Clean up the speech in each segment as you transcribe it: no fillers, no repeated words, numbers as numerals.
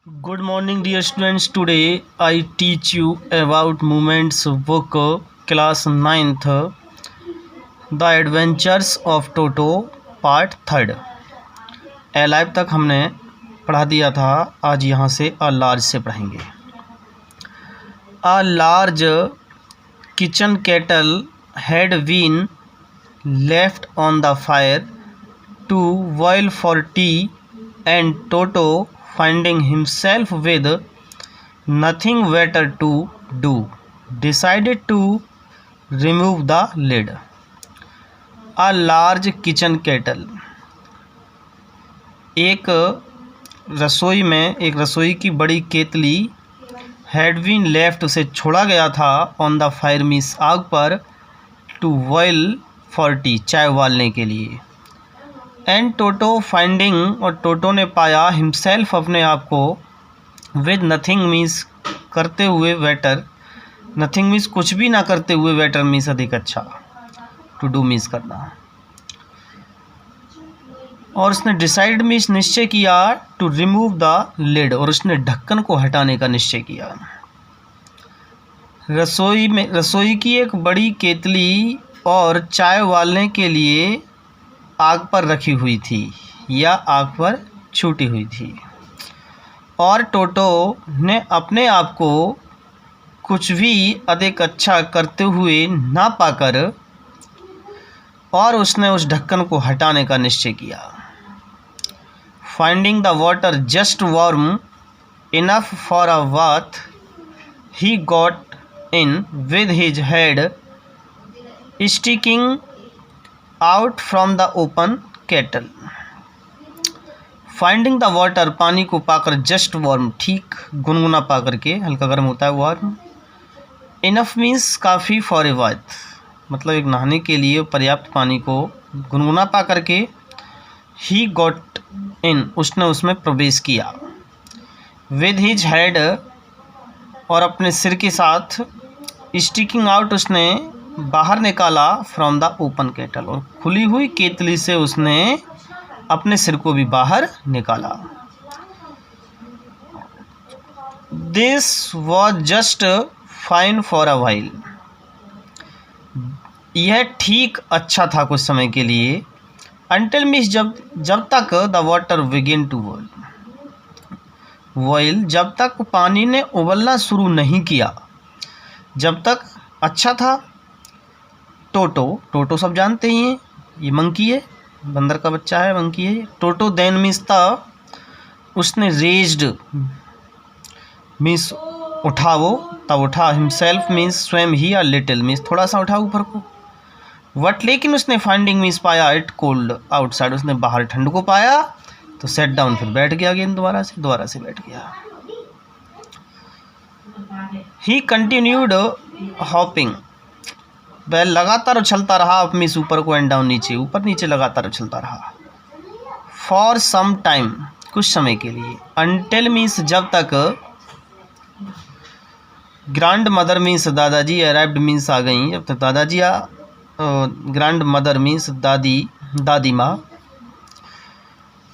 Good morning, dear students. Today I teach you about Moments book, class 9th, The Adventures of Toto, part 3rd. Alive तक हमने पढ़ा दिया था. आज यहाँ से A large से पढ़ेंगे. A large kitchen kettle had been left on the fire to boil for tea, and Toto, finding himself with nothing better to do, decided to remove the lid. A large kitchen kettle, एक रसोई की बड़ी केतली, had been left, उसे छोड़ा गया था, on the fire means आग पर, to boil for tea, चाय उबालने के लिए. एंड टोटो फाइंडिंग, और टोटो ने पाया, हिमसेल्फ अपने आप को, विद नथिंग मीन्स करते हुए, बेटर, नथिंग मीन्स कुछ भी ना करते हुए, बेटर मीन्स अधिक अच्छा, टू डू मीन्स करना. और उसने डिसाइड मीन्स निश्चय किया, टू रिमूव द लिड, और उसने ढक्कन को हटाने का निश्चय किया. रसोई की एक बड़ी केतली और चाय उबालने के लिए आग पर रखी हुई थी या आग पर छूटी हुई थी, और टोटो ने अपने आप को कुछ भी अधिक अच्छा करते हुए ना पाकर, और उसने उस ढक्कन को हटाने का निश्चय किया. Finding the water just warm enough for a bath, he got in with his head sticking out from the open kettle. Finding the water, पानी को पाकर, जस्ट वार्म, ठीक गुनगुना पाकर के, हल्का गर्म होता है वार्म. इनफ मीन्स काफ़ी, फॉर ए बाथ मतलब एक नहाने के लिए पर्याप्त पानी को गुनगुना पा करके. ही गॉट इन, उसने उसमें प्रवेश किया. विद हिज हेड, और अपने सिर के साथ. स्टिकिंग आउट, उसने बाहर निकाला, फ्रॉम द ओपन केटल, और खुली हुई केतली से उसने अपने सिर को भी बाहर निकाला. This was just fine for a while, यह ठीक अच्छा था कुछ समय के लिए. अंटिल मीन्स जब तक, the water begin to boil, जब तक पानी ने उबलना शुरू नहीं किया, जब तक अच्छा था. टोटो सब जानते ही हैं, ये मंकी है, बंदर का बच्चा है, मंकी है. टोटो देन मीन्स था, उसने रेज्ड मीन्स उठा, वो तब उठा. हिमसेल्फ मीन्स स्वयं ही, या लिटिल मीन्स थोड़ा सा उठा ऊपर को. वट, लेकिन उसने फाइंडिंग मीन्स पाया, इट कोल्ड आउटसाइड, उसने बाहर ठंड को पाया, तो सेट डाउन, फिर बैठ गया अगेन, दोबारा से बैठ गया. ही कंटिन्यूड हॉपिंग, वह लगातार उछलता रहा, अप मीन्स ऊपर को, एंड डाउन नीचे, ऊपर नीचे लगातार उछलता रहा. फॉर सम टाइम, कुछ समय के लिए. अंटिल मीन्स जब तक. ग्रैंड मदर मीन्स दादाजी, अराइव्ड मीन्स आ गई, जब तक दादाजी ग्रैंड मदर मीन्स दादी माँ,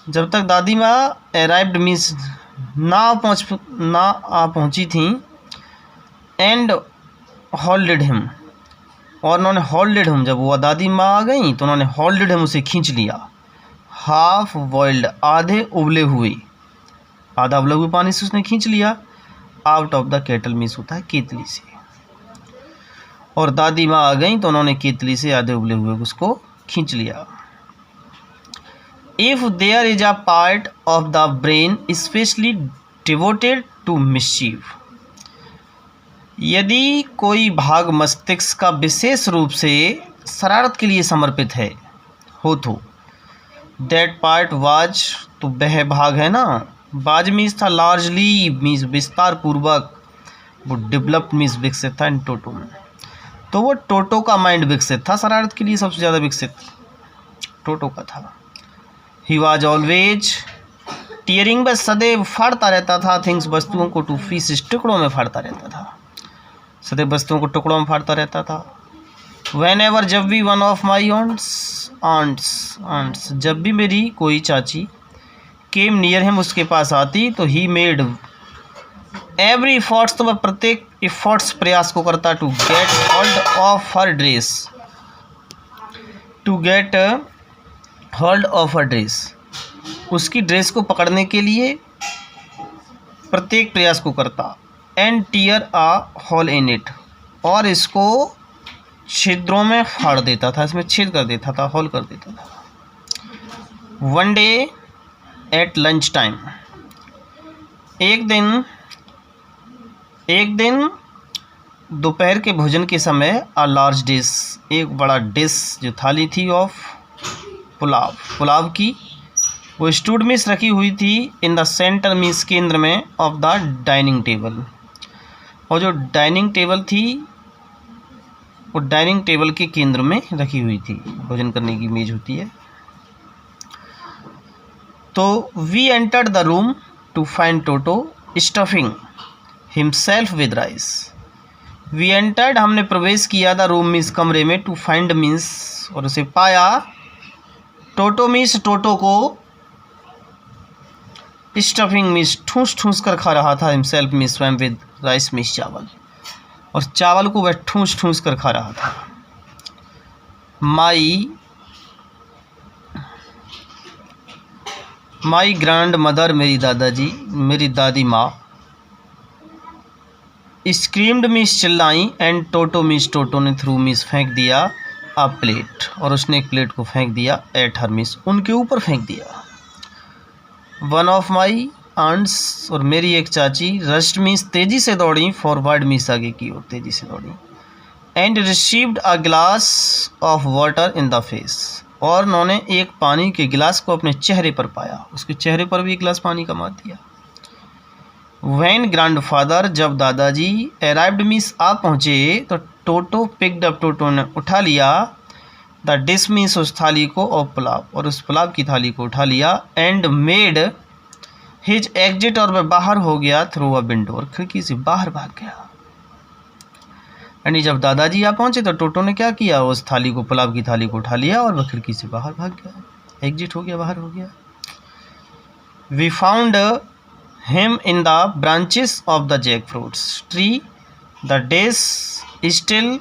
जब तक दादी माँ. अराइव्ड मीन्स ना आ पहुँची थी. एंड होल्डेड हिम, और उन्होंने होल्डेड हिम, जब वो दादी माँ आ गई तो उन्होंने होल्डेड हिम, उसे खींच लिया. हाफ बॉइल्ड, आधे उबले हुए, आधा उबले हुए पानी से उसने खींच लिया. Out of the kettle means होता है केतली से, और दादी माँ आ गई तो उन्होंने केतली से आधे उबले हुए उसको खींच लिया. If there is a part of the brain specially devoted to mischief, यदि कोई भाग मस्तिष्क का विशेष रूप से शरारत के लिए समर्पित हो तो. दैट पार्ट वाज, तो वह भाग है ना, वाज मीन्स था, लार्जली मीन्स विस्तार पूर्वक, वो डेवलप्ड मीन्स विकसित था इन टोटो में. तो वो टोटो का माइंड विकसित था, शरारत के लिए सबसे ज़्यादा विकसित टोटो का था. ही वाज ऑलवेज टीयरिंग, बस सदैव फाड़ता रहता था, थिंग्स वस्तुओं को, टू पीसेस, टुकड़ों में फाड़ता रहता था, सदैव वस्तुओं को टुकड़ों में फाड़ता रहता था. वेन एवर, जब भी. वन ऑफ माई आंट्स, जब भी मेरी कोई चाची केम नियर हिम, उसके पास आती, तो ही मेड एवरी एफर्ट्स, तो वह प्रत्येक एफर्ट्स प्रयास को करता, to get hold of her dress, to get hold of her dress, उसकी ड्रेस को पकड़ने के लिए प्रत्येक प्रयास को करता, and tear a hole in it, और इसको छिद्रों में फाड़ देता था, इसमें छेद कर देता था, होल कर देता था। One day at lunch time, एक दिन दोपहर के भोजन के समय, अ लार्ज डिश, एक बड़ा डिश जो थाली थी, ऑफ पुलाव की, वो स्टूड मीन्स रखी हुई थी, इन द सेंटर मीन्स केंद्र में, ऑफ द डाइनिंग टेबल, और जो डाइनिंग टेबल थी वो डाइनिंग टेबल के केंद्र में रखी हुई थी, भोजन करने की मेज होती है। तो we entered the room to find Toto stuffing himself with rice, we entered, हमने प्रवेश किया, द रूम मीन्स कमरे में, टू फाइंड मीन्स, और उसे पाया, टोटो मीन्स टोटो को, स्टफिंग मीन्स ठूस ठूस कर खा रहा था, हिमसेल्फ मीन्स स्वयं, विद राइस मीन्स चावल, और चावल को वह ठूस ठूस कर खा रहा था। माई ग्रैंड मदर, मेरी दादाजी, मेरी दादी माँ, स्क्रीम्ड मीन्स चिल्लाई, एंड टोटो मीन्स टोटो ने, थ्रू मीन्स फेंक दिया, अ प्लेट, और उसने एक प्लेट को फेंक दिया, एट हर मीन्स उनके ऊपर फेंक दिया। वन ऑफ माई आंट्स, और मेरी एक चाची, रस्ट मीन्स तेजी से दौड़ी, फॉरवर्ड मीन्स आगे की ओर तेजी से दौड़ी, and received a glass of water in the face, और उन्होंने एक पानी के गिलास को अपने चेहरे पर पाया, उसके चेहरे पर भी एक गिलास पानी का मार दिया। व्हेन ग्रैंडफादर, जब दादाजी, अराइव्ड मीन्स आ पहुँचे, तो टोटो पिक्ड अप, टोटो ने उठा लिया, द डिश मीन्स उस थाली को, और पुलाव, और उस पुलाव की थाली को उठा लिया, एंड मेड हिज एग्जिट, और वह बाहर हो गया, थ्रू अ विंडो, और खिड़की से बाहर भाग गया। यानी जब दादाजी यहाँ पहुँचे तो टोटो ने क्या किया, उस थाली को, पुलाव की थाली को उठा लिया, और वह खिड़की से बाहर भाग गया, एग्जिट हो गया, बाहर हो गया। We found him in the branches of the jackfruits tree, the dish still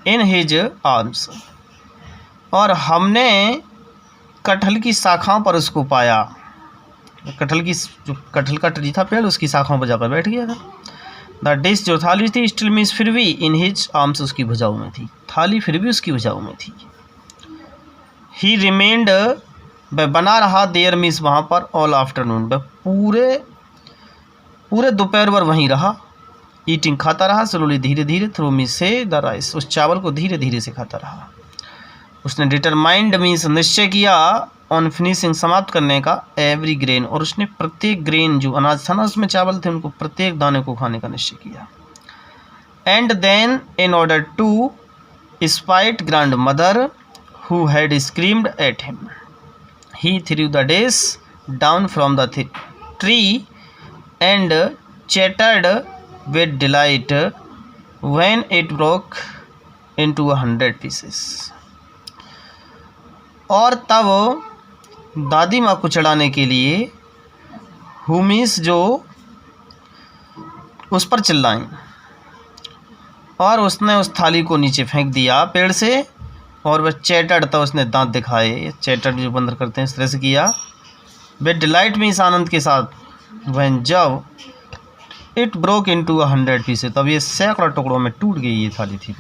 in his arms, और हमने कटहल की शाखाओं पर उसको पाया, जो कटहल का ट्री था पेड़, उसकी शाखाओं पर जाकर बैठ गया था। द डिश, जो थाली थी, स्टिल मीन्स फिर भी, इन हिज आर्म्स, उसकी भुजाओं में थी, थाली फिर भी उसकी भुजाओं में थी। ही रिमेंड, वह बना रहा, देयर मीन्स वहाँ पर, ऑल आफ्टरनून, वह पूरे दोपहर भर वहीं रहा, ईटिंग खाता रहा, स्लोली धीरे धीरे, थ्रू मीन्स से, द राइस, उस चावल को धीरे धीरे से खाता रहा। उसने डिटरमाइंड मीन्स निश्चय किया, ऑन फिनिशिंग समाप्त करने का, एवरी ग्रेन, और उसने प्रत्येक ग्रेन जो अनाज था ना उसमें चावल थे, उनको प्रत्येक दाने को खाने का निश्चय किया। And then in order to spite grandmother who had screamed at him, he threw the dish down from the tree and chattered with delight when it broke into 100 pieces। और तब दादी माँ को चढ़ाने के लिए हुमीस जो उस पर चिल्लाई, और उसने उस थाली को नीचे फेंक दिया पेड़ से, और वह चैटर्ड था, उसने दांत दिखाए, चैटर्ड जो बंदर करते हैं इस तरह से किया, विद डिलाइट मीन्स आनंद के साथ, वह जब इट ब्रोक इनटू 100 पीसेस, तब ये सैकड़ों टुकड़ों में टूट गई ये थाली थी।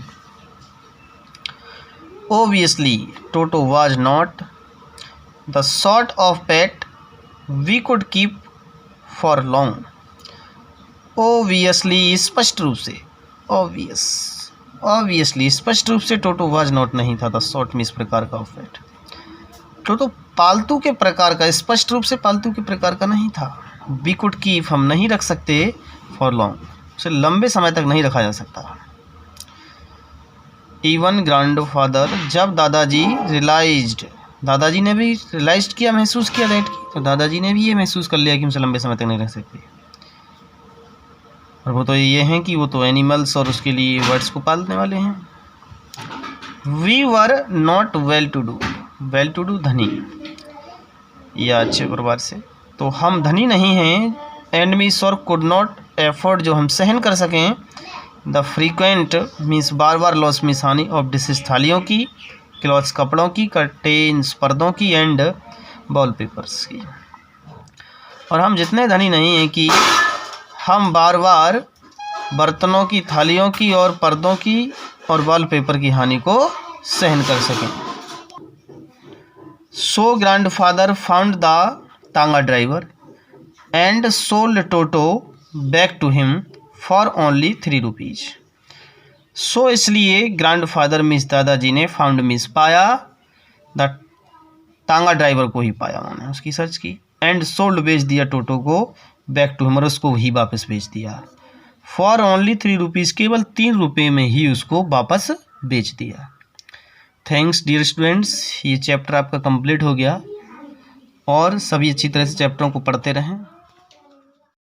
Obviously, Toto was not the sort of pet we could keep for long. Obviously, स्पष्ट रूप से, obviously स्पष्ट रूप से टोटो was not नहीं था, the sort में इस प्रकार का of pet, टोटो पालतू के प्रकार का, स्पष्ट रूप से पालतू के प्रकार का नहीं था। We could keep, हम नहीं रख सकते, for long, उसे लंबे समय तक नहीं रखा जा सकता। इवन ग्रैंडफादर, जब दादाजी रियलाइज्ड, दादाजी ने भी रियलाइज किया, महसूस किया दैट की, तो दादाजी ने भी ये महसूस कर लिया कि हमसे लंबे समय तक नहीं रह सकते। और वो तो ये हैं कि वो तो एनिमल्स और उसके लिए बर्ड्स को पालने वाले हैं। We were not well to do, धनी या अच्छे परिवार से, तो हम धनी नहीं हैं, एंड मीन्स और कुड नॉट एफोर्ड जो हम सहन कर सकें, the frequent means bar bar loss means हानि ऑफ डिशेज थालियों की, क्लॉथ्स कपड़ों की, कर्टेन्स पर्दों की, एंड वॉलपेपर्स की। और हम जितने धनी नहीं हैं कि हम बार बार बर्तनों की, थालियों की और पर्दों की और वॉलपेपर की हानि को सहन कर सकें। So grandfather found the tonga driver and sold Toto back to him for only 3 rupees. So इसलिए ग्रैंडफादर मीन्स दादाजी ने, फाउंड मीन्स पाया, द तांगा ड्राइवर को ही पाया उन्होंने, उसकी सर्च की, एंड सोल्ड बेच दिया टोटो को, बैक टू हिम और उसको ही वापस बेच दिया, फॉर ओनली 3 रुपीज़ केवल 3 रुपये में ही उसको वापस बेच दिया। थैंक्स डियर स्टूडेंट्स, ये चैप्टर आपका कंप्लीट हो गया और सभी अच्छी तरह से चैप्टरों को पढ़ते रहें।